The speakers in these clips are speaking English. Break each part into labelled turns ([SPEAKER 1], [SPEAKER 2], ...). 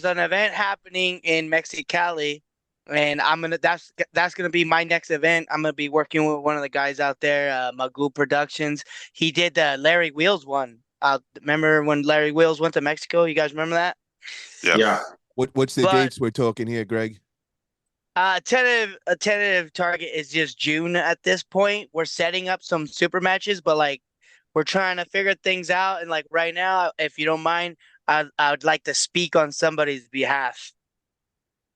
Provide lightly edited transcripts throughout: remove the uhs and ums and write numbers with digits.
[SPEAKER 1] there's an event happening in Mexicali, and that's gonna be my next event. I'm gonna be working with one of the guys out there, Magoo Productions. He did the Larry Wheels one. Remember when Larry Wheels went to Mexico? You guys remember that?
[SPEAKER 2] Yeah.
[SPEAKER 3] Yeah.
[SPEAKER 4] What's the
[SPEAKER 1] But
[SPEAKER 4] dates we're talking here, Greg?
[SPEAKER 1] tentative target is just June at this point. We're setting up some super matches, but like we're trying to figure things out. And like right now, if you don't mind, I would like to speak on somebody's behalf.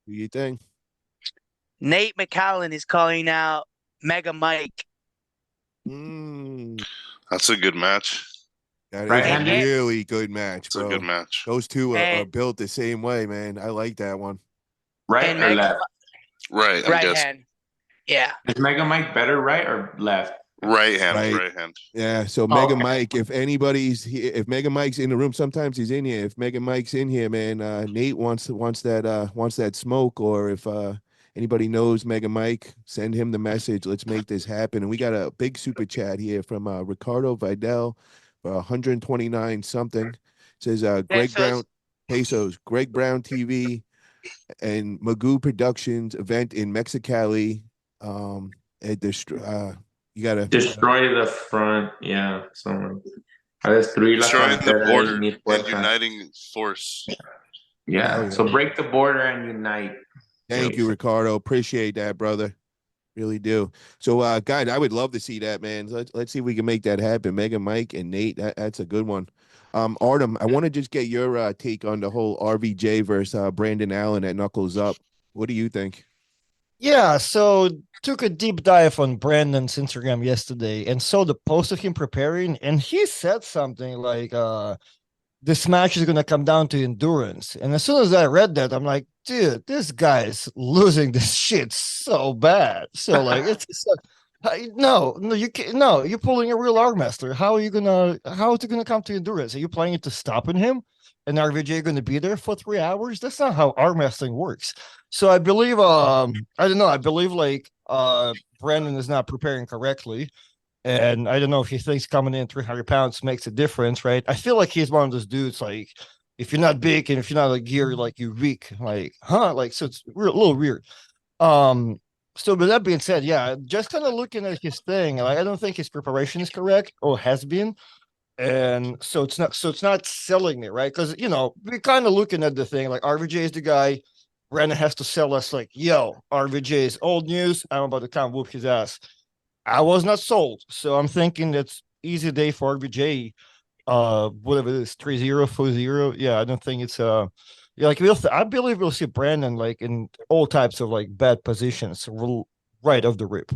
[SPEAKER 4] Do you think?
[SPEAKER 1] Nate McCallan is calling out Mega Mike.
[SPEAKER 4] Mm,
[SPEAKER 2] That's a good match.
[SPEAKER 4] that is a
[SPEAKER 1] And,
[SPEAKER 3] Right-handed.
[SPEAKER 4] really good match,
[SPEAKER 2] It's a good
[SPEAKER 4] bro.
[SPEAKER 2] match.
[SPEAKER 4] Those two are
[SPEAKER 1] and
[SPEAKER 4] built the same way, man. I like that one.
[SPEAKER 3] Right
[SPEAKER 1] and
[SPEAKER 3] or
[SPEAKER 1] Mega
[SPEAKER 3] left?
[SPEAKER 2] Right, I'm
[SPEAKER 1] right
[SPEAKER 2] guessing.
[SPEAKER 1] hand. Yeah.
[SPEAKER 3] Is Mega Mike better right or left?
[SPEAKER 2] Right hand,
[SPEAKER 4] Right.
[SPEAKER 2] right hand.
[SPEAKER 4] Yeah, so
[SPEAKER 3] Oh,
[SPEAKER 4] Mega
[SPEAKER 3] okay.
[SPEAKER 4] Mike, if Mega Mike's in the room, sometimes he's in here. If Mega Mike's in here, man, Nate wants that smoke, or if anybody knows Mega Mike, send him the message. Let's make this happen. And we got a big super chat here from Ricardo Vidal for 129 something. It says Greg Brown
[SPEAKER 1] Pesos.
[SPEAKER 4] Pesos, Greg Brown TV and Magoo Productions event in Mexicali. At the you gotta
[SPEAKER 3] Destroy the front. Yeah. So, a destruir la
[SPEAKER 2] Destroying the
[SPEAKER 3] frontera
[SPEAKER 2] border
[SPEAKER 3] y mi
[SPEAKER 2] and
[SPEAKER 3] puerta.
[SPEAKER 2] uniting force.
[SPEAKER 4] hell
[SPEAKER 3] Yeah.
[SPEAKER 4] yeah.
[SPEAKER 3] So break the border and unite.
[SPEAKER 4] Thank you, Ricardo. Appreciate that, brother. Really do. So, guys, I would love to see that, man. Let's see if we can make that happen. Mega Mike and Nate, that's a good one. Artem, I want to just get your take on the whole RVJ versus Brandon Allen at Knuckles Up. What do you think?
[SPEAKER 5] Yeah, so took a deep dive on Brandon's Instagram yesterday and saw the post of him preparing, and he said something like, this match is gonna come down to endurance. And as soon as I read that, I'm like, dude, this guy's losing this shit so bad. So like, no, you can't. No, you're pulling a real Armwrestler. How is it gonna come to endurance? Are you playing it to stopping him? And RVJ going to be there for 3 hours? That's not how arm wrestling works. So I believe, I don't know. I believe like Brandon is not preparing correctly. And I don't know if he thinks coming in 300 pounds makes a difference, right? I feel like he's one of those dudes, like, if you're not big and if you're not like gear, like you're weak, like, huh? Like, so it's a little weird. Um, so with that being said, yeah, just kind of looking at his thing, like, I don't think his preparation is correct or has been. And so it's not selling me, right? Because we're kind of looking at the thing like RVJ is the guy. Brandon has to sell us like, yo, RVJ is old news. I'm about to come whoop his ass. I was not sold. So I'm thinking that's easy day for RVJ. Whatever it is, 3-0, 4-0. Yeah, I don't think it's yeah, like I believe we'll see Brandon like in all types of like bad positions right off the rip.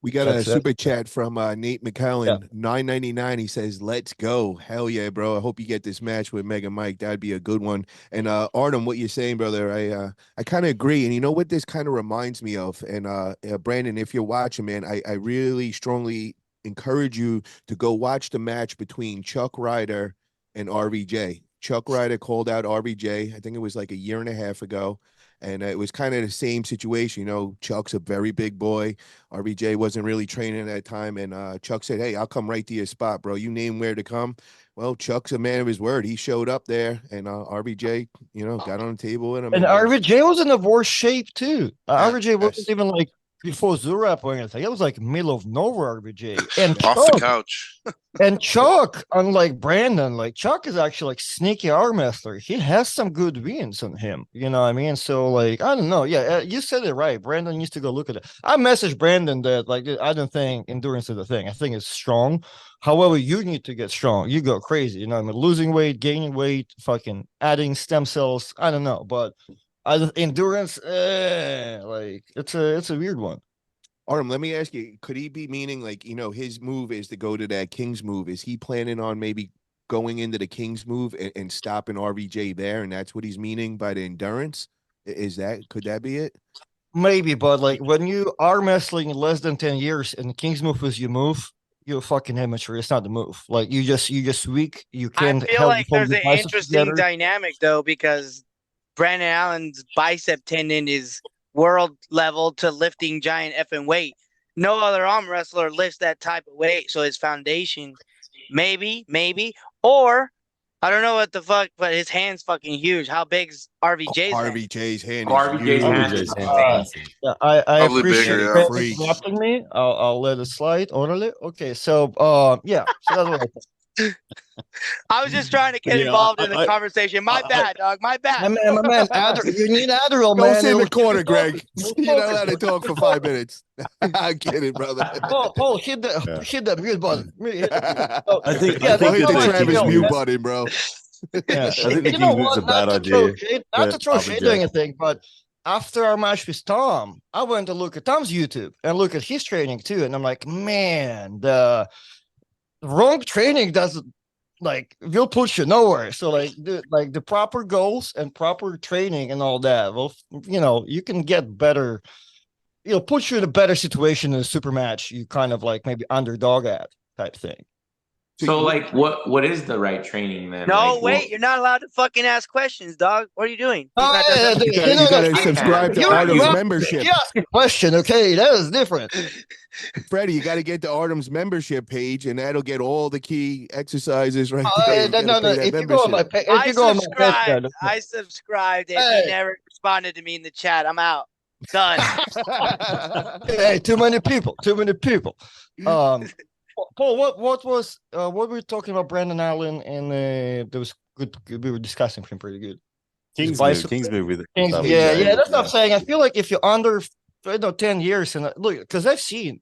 [SPEAKER 4] We got a
[SPEAKER 5] That's
[SPEAKER 4] super chat from Nate
[SPEAKER 5] yeah.
[SPEAKER 4] McCallan, 9.99. He says, "Let's go, hell yeah, bro! I hope you get this match with Mega Mike. That'd be a good one." And Artem, what you're saying, brother, I kind of agree. And you know what this kind of reminds me of? And Brandon, if you're watching, man, I really strongly encourage you to go watch the match between Chuck Ryder and RVJ. Chuck Ryder called out RVJ. I think it was like a year and a half ago. And it was kind of the same situation. You know, Chuck's a very big boy. RBJ wasn't really training at that time, and Chuck said, "Hey, I'll come right to your spot, bro. You name where to come." Well, Chuck's a man of his word. He showed up there, and RBJ, got on the table with him,
[SPEAKER 5] And
[SPEAKER 4] and
[SPEAKER 5] RVJ was in a worse shape too. RVJ wasn't
[SPEAKER 4] yes,
[SPEAKER 5] even like before Zurap or anything. It was like middle of nowhere RVJ. And
[SPEAKER 4] yes,
[SPEAKER 2] Off the
[SPEAKER 5] Chuck,
[SPEAKER 2] couch.
[SPEAKER 5] unlike Brandon, like Chuck is actually like sneaky arm wrestler. He has some good wins on him. You know what I mean? So like, I don't know. Yeah, you said it right. Brandon needs to go look at it. I messaged Brandon that like I don't think endurance is a thing. I think it's strong. However, you need to get strong. You go crazy. You know, I mean, losing weight, gaining weight, fucking adding stem cells. I don't know, but endurance, like it's a weird one.
[SPEAKER 4] Artem, let me ask you, could he be meaning like, his move is to go to that King's move? Is he planning on maybe going into the King's move and stopping RVJ there? And that's what he's meaning by the endurance? Could that be it?
[SPEAKER 5] Maybe, but like when you are wrestling in less than 10 years and King's move is your move, you're fucking amateur. It's not the move. Like you just weak. You
[SPEAKER 1] I
[SPEAKER 5] can't
[SPEAKER 1] feel like
[SPEAKER 5] hold
[SPEAKER 1] there's
[SPEAKER 5] your
[SPEAKER 1] an
[SPEAKER 5] biceps
[SPEAKER 1] interesting
[SPEAKER 5] together.
[SPEAKER 1] dynamic though, because Brandon Allen's bicep tendon is world level to lifting giant effing weight. No other arm wrestler lifts that type of weight, so his foundation, maybe, or I don't know what the fuck, but his hand's fucking huge. How big's RVJ's hand?
[SPEAKER 4] RVJ's hand is
[SPEAKER 6] RVJ's hand
[SPEAKER 4] huge.
[SPEAKER 6] is
[SPEAKER 3] RVJ's
[SPEAKER 6] insane.
[SPEAKER 5] Yeah, I
[SPEAKER 2] Probably
[SPEAKER 5] appreciate
[SPEAKER 2] bigger,
[SPEAKER 5] Fred
[SPEAKER 2] yeah.
[SPEAKER 4] Freak.
[SPEAKER 5] interrupting me. I'll let it slide. Orderly. Okay, so yeah, so that's what I think.
[SPEAKER 1] I was just trying to get
[SPEAKER 3] Yeah,
[SPEAKER 1] involved in the
[SPEAKER 3] I-
[SPEAKER 1] conversation. My
[SPEAKER 3] I-
[SPEAKER 1] bad, dog. My bad.
[SPEAKER 5] My man, you need Adderall,
[SPEAKER 4] Go
[SPEAKER 5] man.
[SPEAKER 4] sit in the
[SPEAKER 5] It'll keep
[SPEAKER 4] corner,
[SPEAKER 5] you
[SPEAKER 4] Greg.
[SPEAKER 5] focused.
[SPEAKER 4] You're not allowed to
[SPEAKER 5] Focus.
[SPEAKER 4] talk for 5 minutes. I'm kidding, brother.
[SPEAKER 5] Paul, hit the mute button. Hit the mute. Oh,
[SPEAKER 3] I think
[SPEAKER 5] yeah,
[SPEAKER 4] Paul,
[SPEAKER 3] I
[SPEAKER 4] hit
[SPEAKER 3] think
[SPEAKER 4] the
[SPEAKER 3] that
[SPEAKER 4] Travis
[SPEAKER 3] Kings
[SPEAKER 4] mute
[SPEAKER 3] move-
[SPEAKER 4] button, bro.
[SPEAKER 5] Yeah.
[SPEAKER 3] I think the
[SPEAKER 5] You know
[SPEAKER 3] Kings move's
[SPEAKER 5] what?
[SPEAKER 3] a bad
[SPEAKER 5] Not to throw
[SPEAKER 3] idea.
[SPEAKER 5] shade, not to
[SPEAKER 3] but
[SPEAKER 5] throw shade or
[SPEAKER 3] RVJ
[SPEAKER 5] anything, but after our match with Tom, I went to look at Tom's YouTube and look at his training too, and I'm like, man, the wrong training doesn't will push you nowhere. So the proper goals and proper training and all that, well, you can get better. Puts you in a better situation in a super match. You kind of maybe underdog at type thing.
[SPEAKER 6] So like, what is the right training then?
[SPEAKER 1] No,
[SPEAKER 6] Like,
[SPEAKER 1] wait. You're not allowed to fucking ask questions, dog. What are you doing? He's not
[SPEAKER 5] yeah,
[SPEAKER 1] doesn't-
[SPEAKER 4] You gotta
[SPEAKER 6] I
[SPEAKER 4] subscribe to
[SPEAKER 6] can.
[SPEAKER 4] Artem's
[SPEAKER 6] You-
[SPEAKER 4] membership.
[SPEAKER 5] You ask a question, okay? That is different.
[SPEAKER 4] Freddie, you got to get to Artem's membership page, and that'll get all the key exercises right there. You gotta
[SPEAKER 5] No.
[SPEAKER 4] pay that
[SPEAKER 5] If you go on my
[SPEAKER 4] membership.
[SPEAKER 5] page, if you go on my
[SPEAKER 1] subscribed.
[SPEAKER 5] Patreon,
[SPEAKER 1] I subscribed, and
[SPEAKER 5] Hey.
[SPEAKER 1] he never responded to me in the chat. I'm out. Done.
[SPEAKER 5] hey, too many people. Paul, what were we talking about? Brandon Allen, and there was good. We were discussing him pretty good.
[SPEAKER 3] Kings
[SPEAKER 5] bicycle-
[SPEAKER 3] move with it.
[SPEAKER 5] Yeah. That's what I'm saying. I feel like if you're under 10 years, and look, because I've seen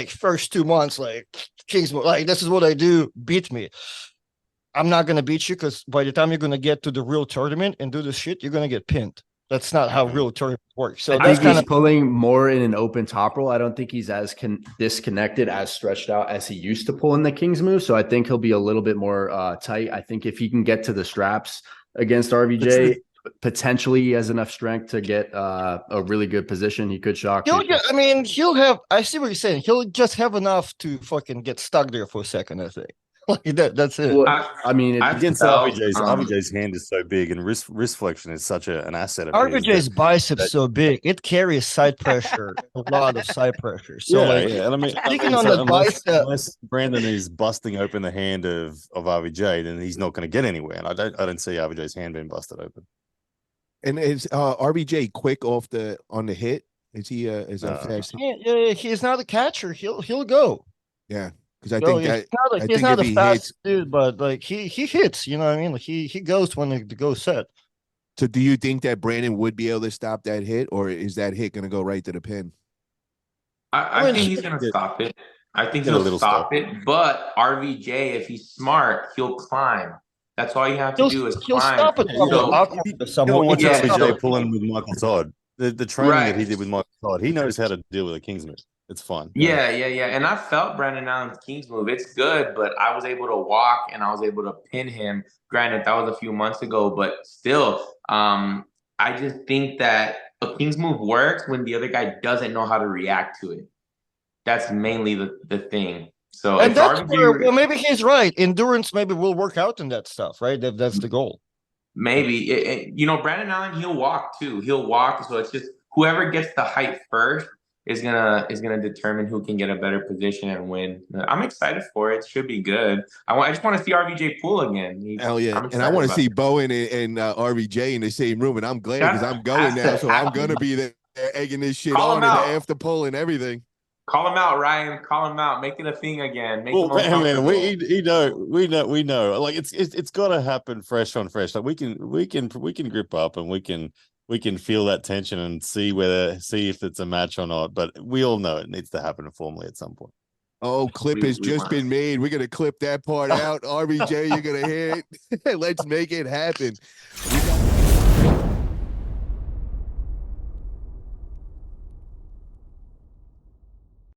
[SPEAKER 5] first 2 months Kings this is what I do. Beat me. I'm not gonna beat you because by the time you're gonna get to the real tournament and do this shit, you're gonna get pinned. That's not how real tournaments work. So
[SPEAKER 7] I
[SPEAKER 5] that's
[SPEAKER 7] think he's
[SPEAKER 5] kind of
[SPEAKER 7] pulling more in an open top roll. I don't think he's as disconnected, as stretched out as he used to pull in the Kings move. So I think he'll be a little bit more tight. I think if he can get to the straps against RVJ, potentially he has enough strength to get a really good position. He could shock.
[SPEAKER 5] he'll have. I see what you're saying. He'll just have enough to fucking get stuck there for a second. I think that's it.
[SPEAKER 7] Well,
[SPEAKER 3] Against
[SPEAKER 6] felt,
[SPEAKER 3] RVJ's hand is so big, and wrist flexion is such an asset of his
[SPEAKER 5] RVJ's
[SPEAKER 3] that-
[SPEAKER 5] biceps so big, it carries side pressure, a lot of side pressure. So
[SPEAKER 3] And I mean,
[SPEAKER 5] speaking on the bicep,
[SPEAKER 3] unless Brandon is busting open the hand of RVJ, then he's not going to get anywhere. And I don't see RVJ's hand being busted open.
[SPEAKER 4] And is RBJ quick on the hit? Is he is that fast?
[SPEAKER 5] yeah, he's not a catcher. He'll go.
[SPEAKER 4] Yeah, because I think that
[SPEAKER 5] he's not
[SPEAKER 4] if
[SPEAKER 5] a
[SPEAKER 4] he
[SPEAKER 5] fast
[SPEAKER 4] hits,
[SPEAKER 5] dude, but he hits. You know what I mean? He goes when the go's set.
[SPEAKER 4] so do you think that Brandon would be able to stop that hit, or is that hit going to go right to the pin?
[SPEAKER 6] I think he's gonna stop it. I think
[SPEAKER 3] Get a
[SPEAKER 6] he'll
[SPEAKER 3] little
[SPEAKER 6] stop it. But RVJ, if he's smart, he'll climb. That's all you have to do is
[SPEAKER 5] He'll
[SPEAKER 6] climb.
[SPEAKER 5] stop it.
[SPEAKER 6] So-
[SPEAKER 3] You don't watch
[SPEAKER 6] Yeah.
[SPEAKER 3] RVJ pulling with Michael Todd. The training
[SPEAKER 6] Right.
[SPEAKER 3] that he did with Michael Todd, he knows how to deal with a Kings move. It's fun.
[SPEAKER 6] Yeah. And I felt Brandon Allen's Kings move. It's good, but I was able to walk and I was able to pin him. Granted, that was a few months ago, but still, I just think that a Kings move works when the other guy doesn't know how to react to it. That's mainly the thing. So
[SPEAKER 5] And
[SPEAKER 6] if
[SPEAKER 5] that's
[SPEAKER 6] RVJ
[SPEAKER 5] where maybe he's right. Endurance maybe will work out in that stuff, right? That's the goal.
[SPEAKER 6] maybe Brandon Allen, he'll walk too. He'll walk. So it's just whoever gets the height first is gonna determine who can get a better position and win. I'm excited for it. It should be good. I just want to see RVJ pull again.
[SPEAKER 4] Hell yeah! And I want to see Bowen and RVJ in the same room, and I'm glad because I'm going now, so I'm gonna be there egging this shit
[SPEAKER 6] Call
[SPEAKER 4] on
[SPEAKER 6] him
[SPEAKER 4] and
[SPEAKER 6] out.
[SPEAKER 4] after pull and everything.
[SPEAKER 6] Call him out, Ryan. Call him out. Make it a thing again. Make him
[SPEAKER 3] Man,
[SPEAKER 6] uncomfortable.
[SPEAKER 3] we know. Like it's got to happen fresh on fresh. Like we can grip up and we can feel that tension and see if it's a match or not. But we all know it needs to happen formally at some point.
[SPEAKER 4] Oh, clip has just been made. We're gonna clip that part out. RBJ, you're gonna hear it. Let's make it happen. We got